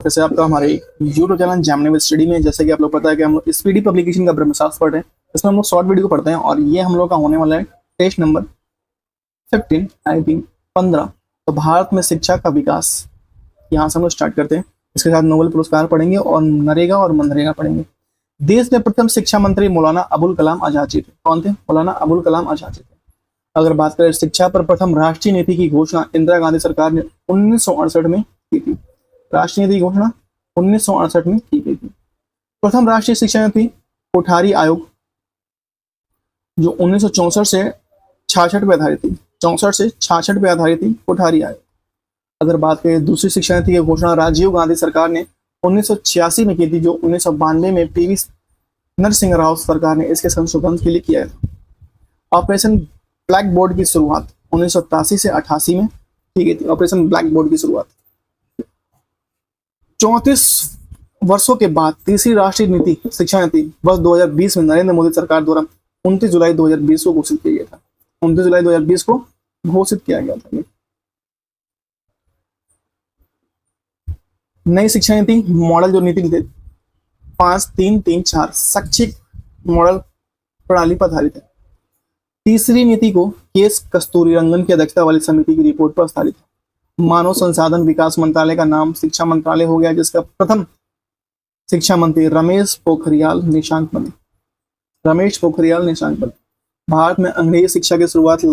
जैसे आपका हमारे YouTube channel Gemini with study में, जैसे कि आप लोग पता है कि हम लोग स्पीडी पब्लिकेशन का ब्रह्मशास्त्र पढ़ रहे हैं। इसमें हम लोग शॉर्ट वीडियो पढ़ते हैं और ये हम लोग का होने वाला है टेस्ट नंबर 15 19 15। तो भारत में शिक्षा का विकास, यहाँ से हम लोग स्टार्ट करते हैं। इसके साथ नोबेल पुरस्कार पढ़ेंगे और नरेगा और मनरेगा पढ़ेंगे। देश में प्रथम शिक्षा मंत्री मौलाना अबुल कलाम आजाद जी थे। कौन थे? मौलाना अबुल कलाम आजाद जी थे। अगर बात करें शिक्षा पर प्रथम राष्ट्रीय नीति की घोषणा इंदिरा गांधी सरकार ने 1968 में की थी। राष्ट्रीय नीति की घोषणा 1968 में की गई थी। प्रथम राष्ट्रीय शिक्षा नीति कोठारी आयोग जो 1964 से 66 पे आधारित थी। 64 से 66 पे आधारित थी कोठारी आयोग। अगर बात करें दूसरी शिक्षा नीति की घोषणा राजीव गांधी सरकार ने 1986 में की थी, जो 1992 में पीवी नरसिंह राव सरकार ने इसके संशोधन के लिए किया था। ऑपरेशन ब्लैक बोर्ड की शुरुआत 1987 से 88 में की गई थी। ऑपरेशन ब्लैक बोर्ड की शुरुआत 34 वर्षों के बाद तीसरी राष्ट्रीय नीति शिक्षा नीति वर्ष 2020 में नरेंद्र मोदी सरकार द्वारा 29 जुलाई 2020 को घोषित किया गया था। 29 जुलाई 2020 को घोषित किया गया था। नई शिक्षा नीति मॉडल जो नीति थे 5-3-3-4 शैक्षिक मॉडल प्रणाली पर आधारित है। तीसरी नीति को केएस कस्तूरीरंगन की अध्यक्षता वाली समिति की रिपोर्ट पर आधारित है। मानव संसाधन विकास मंत्रालय का नाम शिक्षा मंत्रालय हो गया, जिसका प्रथम शिक्षा मंत्री रमेश पोखरियाल निशंक बने। रमेश पोखरियाल निशंक बने। भारत में अंग्रेजी शिक्षा की शुरुआत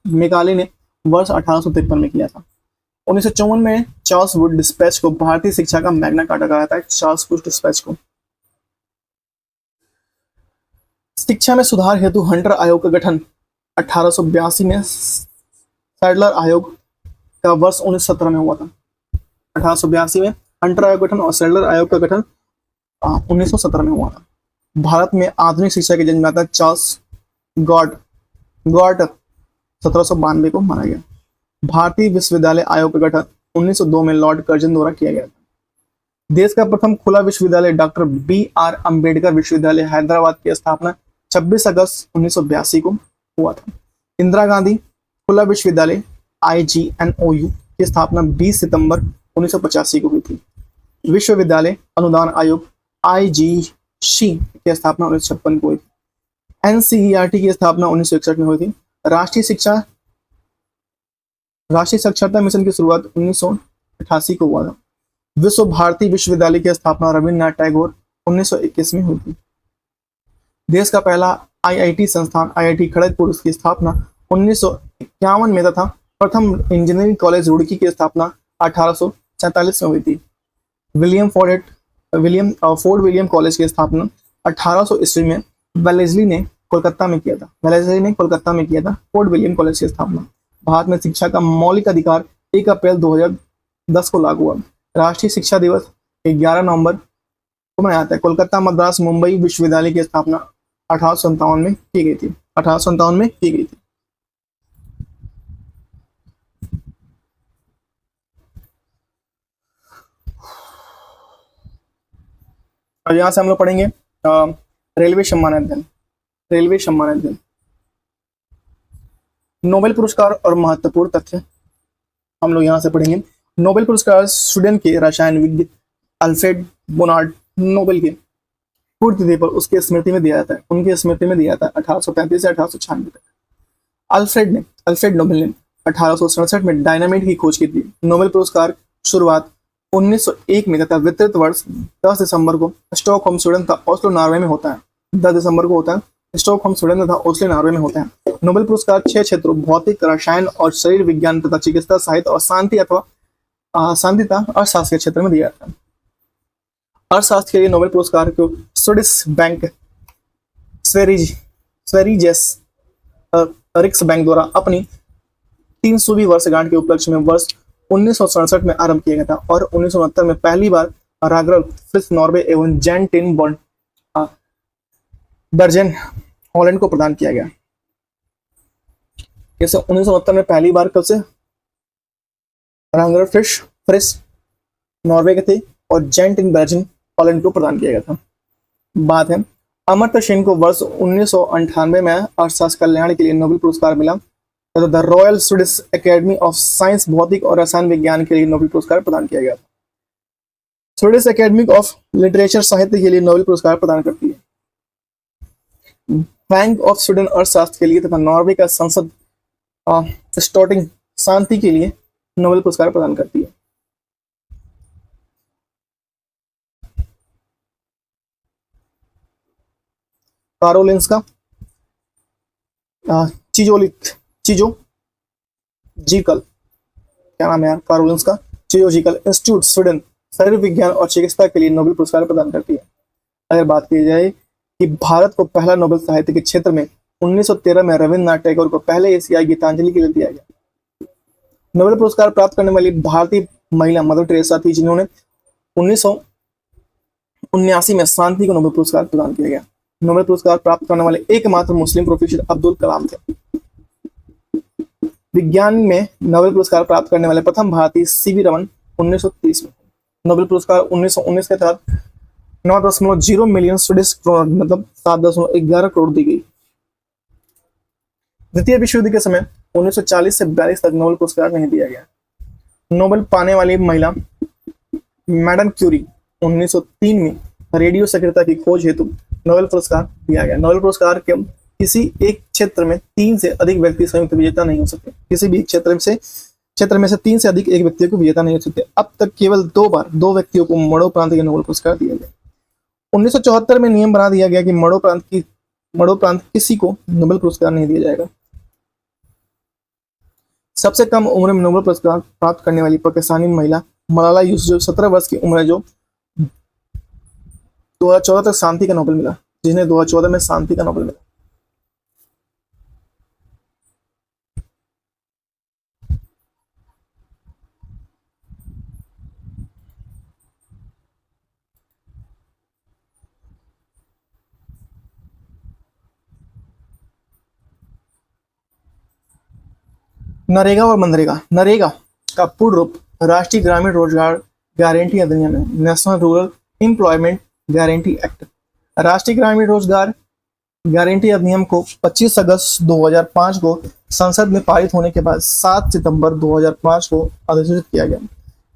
मेकाले ने वर्ष 1853 में किया था। 1954 में चार्ल्स वुड डिस्पैच को भारतीय शिक्षा का मैग्ना कार्टा कहा जाता है। चार्ल्स वुड डिस्पैच को। शिक्षा में सुधार हेतु हंटर आयोग का गठन 1882 में, सैडलर आयोग का वर्ष 1917 में हुआ था। 1882 में हंटर आयोग गठन और सैडलर आयोग का गठन 1917 में हुआ था। भारत में आधुनिक शिक्षा के जन्मदाता चार्ल्स गॉर्ड 1792 को माना गया। भारतीय विश्वविद्यालय आयोग का गठन 1902 में लॉर्ड कर्जन द्वारा किया गया था। देश का प्रथम खुला विश्वविद्यालय डॉक्टर BR अम्बेडकर विश्वविद्यालय हैदराबाद की स्थापना 26 अगस्त 1982 को हुआ था। इंदिरा गांधी खुला विश्वविद्यालय IGNOU की स्थापना 20 सितंबर 1985 को हुई थी। विश्वविद्यालय अनुदान आयोग IGC की स्थापना 1956 को हुई थी। NCERT की स्थापना 1961 में हुई थी। राष्ट्रीय साक्षरता मिशन की शुरुआत 1988 को हुआ था। विश्व भारती विश्वविद्यालय की स्थापना रविन्द्रनाथ टैगोर 1921 में हुई थी। देश का पहला IIT संस्थान IIT खड़गपुर की स्थापना 1951 में तथा प्रथम इंजीनियरिंग कॉलेज रुड़की की स्थापना 1847 में हुई थी। फोर्ड विलियम कॉलेज की स्थापना 1800 ईस्वी में वेलेस्ली ने कोलकाता में किया था। फोर्ड विलियम कॉलेज की स्थापना। भारत में शिक्षा का मौलिक अधिकार 1 अप्रैल 2010 को लागू हुआ। राष्ट्रीय शिक्षा दिवस 11 नवंबर को मनाया जाता है। कोलकाता, मद्रास, मुंबई विश्वविद्यालय की स्थापना 1857 में की गई थी। और यहाँ से हम लोग पढ़ेंगे रेलवे सम्मान अध्ययन। नोबेल पुरस्कार और महत्वपूर्ण तथ्य हम लोग यहाँ से पढ़ेंगे। नोबेल पुरस्कार स्वीडन के रसायन विज्ञ अल्फ्रेड बोनार्ड नोबेल के पूर्णतिथि पर उसके स्मृति में दिया जाता है। 1835 से 1896 तक। अल्फ्रेड नोबेल ने 1867 में डायनामाइट की खोज की थी। नोबेल पुरस्कार शुरुआत 1901 में तथा वितरित वर्ष 10 दिसंबर को स्टॉकहोम स्वीडन तथा ओस्लो नॉर्वे में होता है। 10 दिसंबर को होता है स्टॉकहोम स्वीडन तथा ओस्लो नॉर्वे में होता है। नोबेल पुरस्कार 6 क्षेत्रों भौतिक, रसायन और शरीर विज्ञान तथा चिकित्सा, साहित्य और शांति अथवा अर्थशास्त्र के क्षेत्र में दिया जाता है। अर्थशास्त्र के लिए नोबेल पुरस्कार को स्वीडिश बैंक स्वेरिजेस रिक्स बैंक द्वारा अपनी 300वीं वर्षगांठ के उपलक्ष्य में वर्ष 1967 में आरंभ किया गया था और 1969 में पहली बार रागरल फ्रिट्ज नॉर्वे एवं जैन टिन बर्जन हॉलैंड को प्रदान किया गया। जैसे 1969 में पहली बार कब से रागरल फ्रिट्ज नॉर्वे के थे और जैन टिन बर्जन हॉलैंड को प्रदान किया गया था। बात है अमर्त्य सेन को वर्ष 1998 में अर्थशास्त्र कल्याण के लिए नोबेल पुरस्कार मिला तथा the royal Swedish academy of science भौतिक और रसायन विज्ञान के लिए नोबेल पुरस्कार प्रदान किया गया था। स्वीडिश एकेडमी ऑफ लिटरेचर साहित्य के लिए नोबेल पुरस्कार प्रदान करती है। बैंक ऑफ स्वीडन अर्थशास्त्र के लिए तथा नॉर्वे का संसद स्टोटिंग शांति के लिए नोबेल पुरस्कार प्रदान करती है। कारोलिंस्का चिजोजिकल, क्या नाम है यार, कारोलिंस्का चिजोजिकल इंस्टीट्यूट स्वीडन शरीर विज्ञान और चिकित्सा के लिए नोबेल पुरस्कार प्रदान करती है। अगर बात की जाए कि भारत को पहला नोबेल साहित्य के क्षेत्र में 1913 में रविन्द्रनाथ टैगोर को पहले एशियाई गीतांजलि के लिए दिया गया। नोबेल पुरस्कार प्राप्त करने वाली भारतीय महिला मदर टेरेसा थी, जिन्होंने 1979 में शांति को नोबेल पुरस्कार प्रदान किया गया। नोबेल पुरस्कार प्राप्त करने वाले एकमात्र मुस्लिम प्रोफेसर अब्दुल कलाम थे। विज्ञान में नोबेल पुरस्कार प्राप्त करने वाले प्रथम भारतीय सीवी रमन 1930 में। नोबेल पुरस्कार 1919 के तहत 9.0 मिलियन स्वीडिश क्रोनर मतलब 7.11 करोड़ दी गई। द्वितीय विश्व युद्ध के समय 1940 से 42 तक नोबेल पुरस्कार नहीं दिया गया। नोबेल पाने वाली महिला मैडम क्यूरी 1903 में रेडियो सक्रियता की खोज हेतु नोबेल पुरस्कार दिया गया। नोबेल पुरस्कार के किसी एक क्षेत्र में 3 से अधिक व्यक्ति संयुक्त विजेता नहीं हो सकते। किसी भी क्षेत्र में से 3 से अधिक एक व्यक्ति को विजेता नहीं हो सकते। अब तक केवल 2 बार 2 व्यक्तियों को मरणोपरांत के नोबेल पुरस्कार दिया गया। 1974 में नियम बना दिया गया कि मरणोपरांत किसी को नोबेल पुरस्कार नहीं दिया जाएगा। सबसे कम उम्र में नोबेल पुरस्कार प्राप्त करने वाली पाकिस्तानी महिला मलाला यूसुफ, 17 वर्ष की उम्र है, जो 2014 तक शांति का नोबेल मिला, जिन्हें 2014 में शांति का नोबेल मिला। नरेगा और मनरेगा। नरेगा का पूर्ण रूप राष्ट्रीय ग्रामीण रोजगार गारंटी अधिनियम है, national rural employment guarantee act. राष्ट्रीय ग्रामीण रोजगार गारंटी अधिनियम को 25 अगस्त 2005 को संसद में पारित होने के बाद 7 सितंबर 2005 को अधिसूचित किया गया।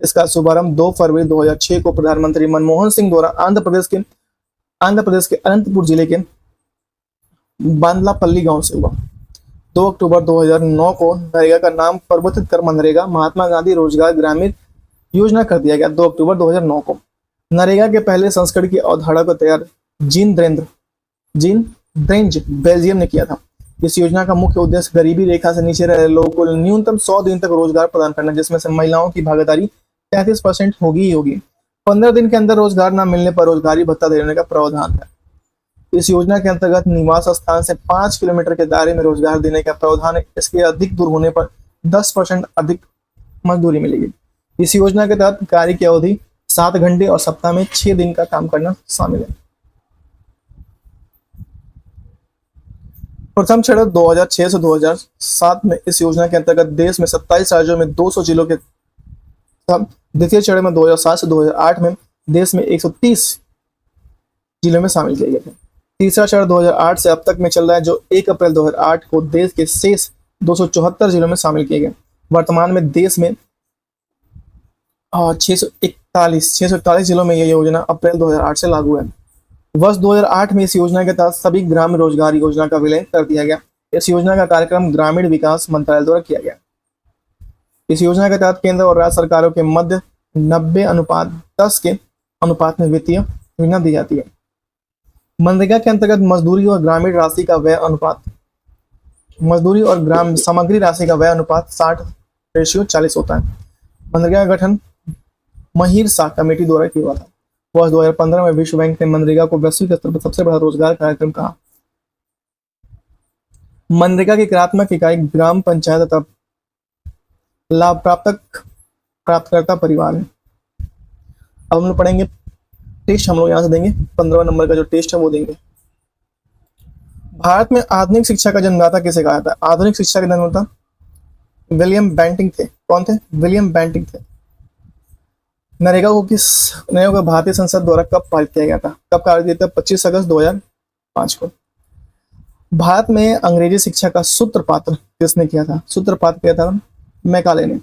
इसका शुभारंभ 2 फरवरी 2006 को प्रधानमंत्री मनमोहन सिंह द्वारा आंध्र प्रदेश के अनंतपुर जिले के बांदलापल्ली गांव से हुआ। 2 अक्टूबर 2009 को नरेगा का नाम परिवर्तित कर मनरेगा महात्मा गांधी रोजगार ग्रामीण योजना कर दिया गया। 2 अक्टूबर 2009 को नरेगा के पहले संस्करण की अवधारणा को तैयार जीन द्रेंज बेल्जियम ने किया था। इस योजना का मुख्य उद्देश्य गरीबी रेखा से नीचे रह रहे लोगों को न्यूनतम 100 दिन तक रोजगार प्रदान करना, जिसमें से महिलाओं की भागीदारी 33% होगी ही होगी। 15 दिन के अंदर रोजगार न मिलने पर रोजगारी भत्ता देने का प्रावधान है। इस योजना के अंतर्गत निवास स्थान से 5 किलोमीटर के दायरे में रोजगार देने का प्रावधान है। इसके अधिक दूर होने पर 10% अधिक मजदूरी मिलेगी। इस योजना के तहत कार्य की अवधि 7 घंटे और सप्ताह में 6 दिन का काम करना शामिल है। प्रथम चरण 2006 से 2007 में इस योजना के अंतर्गत देश में 27 राज्यों में 200 जिलों के, द्वितीय चरण में 2007 से 2008 में देश में 130 जिलों में शामिल किए गए थे। तीसरा चरण 2008 से अब तक में चल रहा है, जो 1 अप्रैल 2008 को देश के शेष 274 जिलों में शामिल किए गए। वर्तमान में देश में 641 जिलों में यह योजना अप्रैल 2008 से लागू है। वर्ष 2008 में इस योजना के तहत सभी ग्राम रोजगार योजना का विलय कर दिया गया। इस योजना का कार्यक्रम ग्रामीण विकास मंत्रालय द्वारा किया गया। इस योजना के तहत केंद्र और राज्य सरकारों के मध्य 90:10 के अनुपात में वित्तीय योजना दी जाती है। मनरेगा के अंतर्गत मजदूरी और ग्रामीण राशि का व्यय अनुपात, मजदूरी और ग्राम सामग्री राशि का व्यय अनुपात 60:40 होता है। मनरेगा का गठन महिर शाह कमेटी द्वारा किया हुआ था। वर्ष 2015 में विश्व बैंक ने मनरेगा को वैश्विक स्तर पर सबसे बड़ा रोजगार कार्यक्रम कहा। मनरेगा की क्रियात्मक इकाई ग्राम पंचायत तथा लाभ प्राप्तकर्ता परिवार है। अब हम लोग पढ़ेंगे टेस्ट, हम लोग यहाँ से देंगे 15 नंबर का जो टेस्ट है वो देंगे। भारत में आधुनिक शिक्षा का जन्मदाता किसे कहा जाता है? आधुनिक शिक्षा का जन्मदाता विलियम बेंटिंक थे। कौन थे? विलियम बेंटिंक थे। नरेगा को भारतीय संसद द्वारा कब पारित किया गया था? कब पारित किया था? 25 अगस्त 2005 को। भारत में अंग्रेजी शिक्षा का सूत्रपात किसने किया था? सूत्रपात किया था मैकाले ने।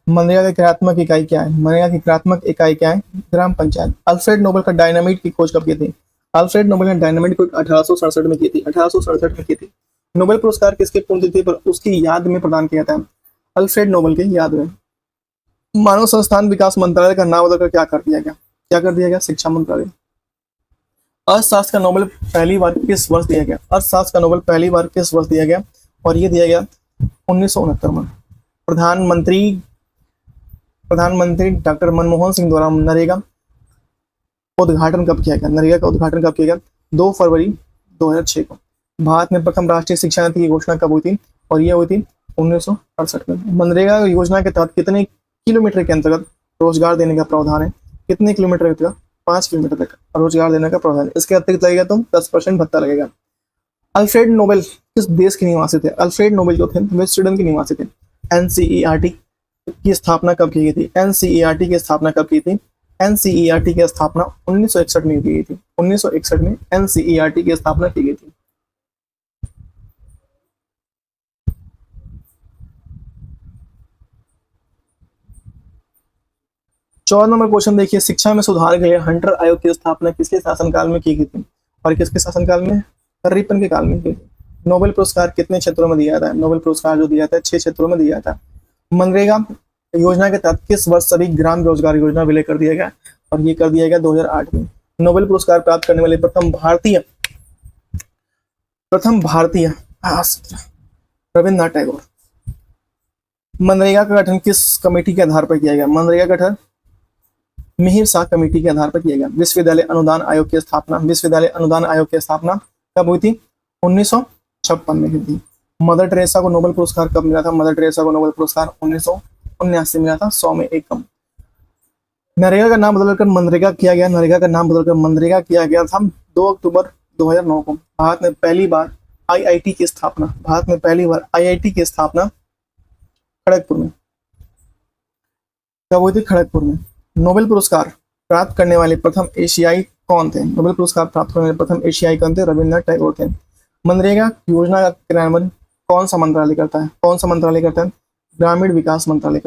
मनरेगा की क्रियात्मक इकाई क्या है? मनरेगा की क्रियात्मक इकाई क्या है? ग्राम पंचायत। अल्फ्रेड नोबेल का डायनामाइट की खोज कब की थी? अल्फ्रेड नोबेल ने डायनामाइट को 1867 में की थी, 1867 में की थी। नोबेल पुरस्कार किसके पुण्यतिथि पर उसकी याद में प्रदान किया था? अल्फ्रेड नोबेल की याद में। मानव संस्थान विकास मंत्रालय का नाम बदलकर क्या कर दिया गया? क्या कर दिया गया? शिक्षा मंत्रालय। अर्थशास्त्र का नोबेल पहली बार किस वर्ष दिया गया? अर्थशास्त्र का नोबेल पहली बार किस वर्ष दिया गया? और ये दिया गया 1969 में। प्रधानमंत्री प्रधानमंत्री डॉक्टर मनमोहन सिंह द्वारा नरेगा उद्घाटन कब किया गया? नरेगा का उद्घाटन कब किया गया? 2 फरवरी 2006 को। भारत में प्रथम राष्ट्रीय शिक्षा नीति की घोषणा कब हुई थी? और यह हुई थी 1968 में। मनरेगा योजना के तहत कितने किलोमीटर के अंतर्गत रोजगार देने का प्रावधान है? कितने किलोमीटर के तक? 5 किलोमीटर तक रोजगार देने का प्रावधान है। इसके अतिरिक्त लगेगा तो 10% भत्ता लगेगा। अल्फ्रेड नोबेल किस देश के निवासी थे? अल्फ्रेड नोबेल जो थे वे स्वीडन के निवासी थे। एनसीईआरटी की स्थापना कब की गई थी? एनसीईआरटी की स्थापना कब की थी? एनसीईआरटी की स्थापना 1961 में की गई थी। 1961 में एनसीईआरटी की स्थापना की गई थी। चौदह नंबर क्वेश्चन देखिए, शिक्षा में सुधार के लिए हंटर आयोग की स्थापना किसके शासनकाल में की गई थी? और किसके शासनकाल में? रिपन के काल में की। नोबेल पुरस्कार कितने क्षेत्रों में दिया जाता है? नोबेल पुरस्कार जो दिया जाता है 6 क्षेत्रों में दिया जाता है। मनरेगा योजना के तहत किस वर्ष सभी ग्राम रोजगार योजना विलय कर दिया गया? और ये कर दिया गया 2008 में। नोबेल पुरस्कार प्राप्त करने वाले प्रथम भारतीय रविन्द्रनाथ टैगोर। मनरेगा का गठन किस कमेटी के आधार पर किया गया? मनरेगा का गठन मिहिर शाह कमेटी के आधार पर किया गया। विश्वविद्यालय अनुदान आयोग की स्थापना कब हुई थी? 1956 में हुई थी। मदर टेरेसा को नोबेल पुरस्कार कब मिला था? मदर टेरेसा को नोबेल पुरस्कार 1979 मिला था, 100 में 1 कम। नरेगा का नाम बदलकर मनरेगा किया गया। नरेगा का नाम बदलकर मनरेगा किया गया था 2 अक्टूबर 2009 को। भारत में पहली बार आईआईटी की स्थापना खड़गपुर में कब हुई थी? खड़गपुर में। नोबेल पुरस्कार प्राप्त करने वाले प्रथम एशियाई कौन थे? नोबेल पुरस्कार प्राप्त करने वाले प्रथम एशियाई कौन थे? रविन्द्रनाथ टैगोर थे। मनरेगा योजना का क्रियान्वयन कौन सा मंत्रालय करता है? ग्रामीण विकास मंत्रालय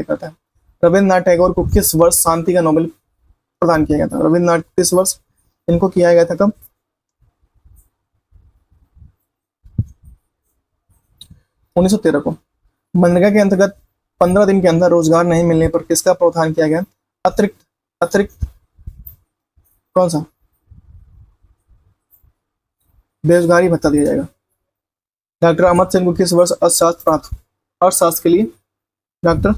करता है। रविन्द्रनाथ टैगोर को किस वर्ष शांति का नोबेल प्रदान किया गया था? रविन्द्रनाथ किस वर्ष इनको किया गया था? कब? 1913 को। मनरेगा के अंतर्गत 15 दिन के अंदर रोजगार नहीं मिलने पर किसका प्रावधान किया गया? अतिरिक्त कौन सा? बेरोजगारी भत्ता दिया जाएगा। डॉक्टर अमर सिंह को किस वर्ष अर्थशास्त्र के लिए डॉक्टर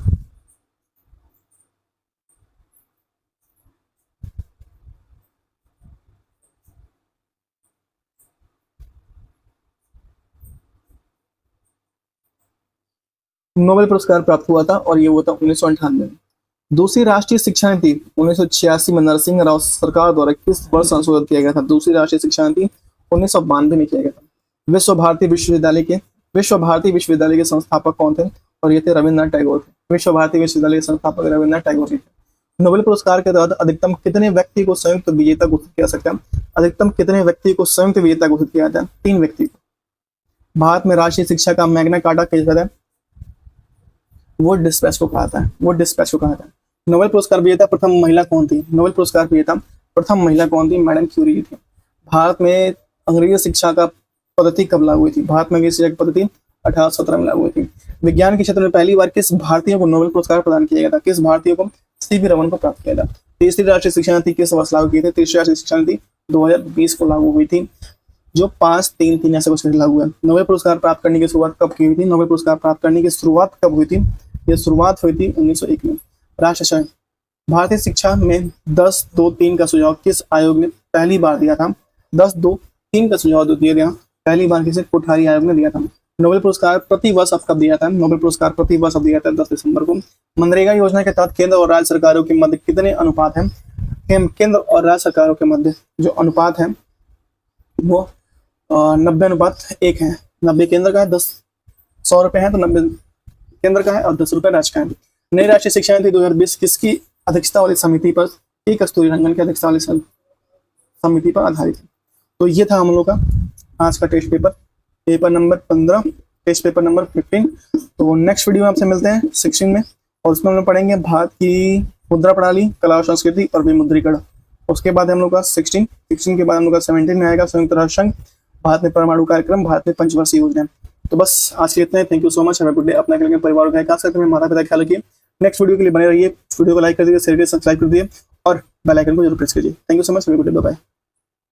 नोबेल पुरस्कार प्राप्त हुआ था? और ये हुआ था 1998 में। दूसरी राष्ट्रीय शिक्षा नीति 1986 में नरसिंह राव सरकार द्वारा किस वर्ष संशोधित किया गया था? दूसरी राष्ट्रीय शिक्षा नीति 1992 में किया गया था। विश्व भारती विश्वविद्यालय के संस्थापक कौन थे? और ये थे रविन्द्रनाथ टैगोर थे। विश्व भारती विश्वविद्यालय के संस्थापक रविन्द्रनाथ टैगोर थे। नोबेल पुरस्कार के तहत अधिकतम कितने व्यक्ति को संयुक्त विजेता घोषित किया सकता है? अधिकतम कितने व्यक्ति को संयुक्त विजेता घोषित किया जाता है? 3 व्यक्ति को। भारत में राष्ट्रीय शिक्षा का मैग्ना कार्टा किसे कहते हैं? वो डिस्पैच को कहा था। नोबेल पुरस्कार विजेता प्रथम महिला कौन थी? नोबेल पुरस्कार विजेता प्रथम महिला कौन थी? मैडम क्यूरी जी थी। भारत में अंग्रेजी शिक्षा का पद्धति कब लागू हुई थी? भारत में अंग्रेजी शिक्षा की पद्धति 1817 में लागू हुई थी। विज्ञान के क्षेत्र में पहली बार किस भारतीय को नोबेल पुरस्कार प्रदान किया गया था? किस भारतीय को? सीवी रमन को प्राप्त किया था। तीसरी राष्ट्रीय शिक्षा नीति किस वर्ष लागू की थी? तीसरी राष्ट्रीय शिक्षा नीति 2020 को लागू हुई थी, जो 5-3-3 ऐसे कुछ लागू है। नोबेल पुरस्कार प्राप्त करने की शुरुआत कब की हुई थी? नोबेल पुरस्कार प्राप्त करने की शुरुआत कब हुई थी? ये शुरुआत हुई थी 1901 में। राष्ट्रचयन भारतीय शिक्षा में 10-2-3 का सुझाव किस आयोग ने पहली बार दिया था? 10-2-3 का सुझाव दिया गया पहली बार किसे? कोठारी आयोग ने दिया था। नोबेल पुरस्कार प्रति वर्ष अब कब दिया जाता है? नोबेल पुरस्कार प्रति वर्ष अब दिया जाता है 10 दिसंबर को। मनरेगा योजना के तहत केंद्र और राज्य सरकारों के मध्य कितने अनुपात हैं? केंद्र और राज्य सरकारों के मध्य जो अनुपात है वो 90:1 है। 90 केंद्र का है, 10 100 रुपए है, तो 90 केंद्र का है और 10 रुपए राज्य का है। नई राष्ट्रीय शिक्षा नीति 2020 किसकी अध्यक्षता वाली समिति पर? कस्तूरी रंगन की अध्यक्षता वाली समिति पर आधारित है। तो ये था हम लोग का आज का test paper number 15। Test paper number 15। तो नेक्स्ट वीडियो में आपसे मिलते हैं 16 में, और उसमें हम लोग पढ़ेंगे भारत की मुद्रा प्रणाली, कला और संस्कृति और विमुद्रीकरण। उसके बाद हम लोग का 16 के बाद हम लोग का 17 में आएगा संयुक्त राष्ट्र संघ, भारत में परमाणु कार्यक्रम, भारत में पंचवर्षीय योजना। तो बस आज के इतना ही। Thank you so much. Have a good day. अपना ख्याल रखिए, परिवार का खास करके माता पिता ख्याल रखिए। नेक्स्ट वीडियो के लिए बने रहिए। वीडियो को लाइक कर दीजिए, शेयर करिए, सब्सक्राइब कर दीजिए और बेल आइकन को जरूर प्रेस कीजिए। Thank you so much. Have a good day. Bye bye.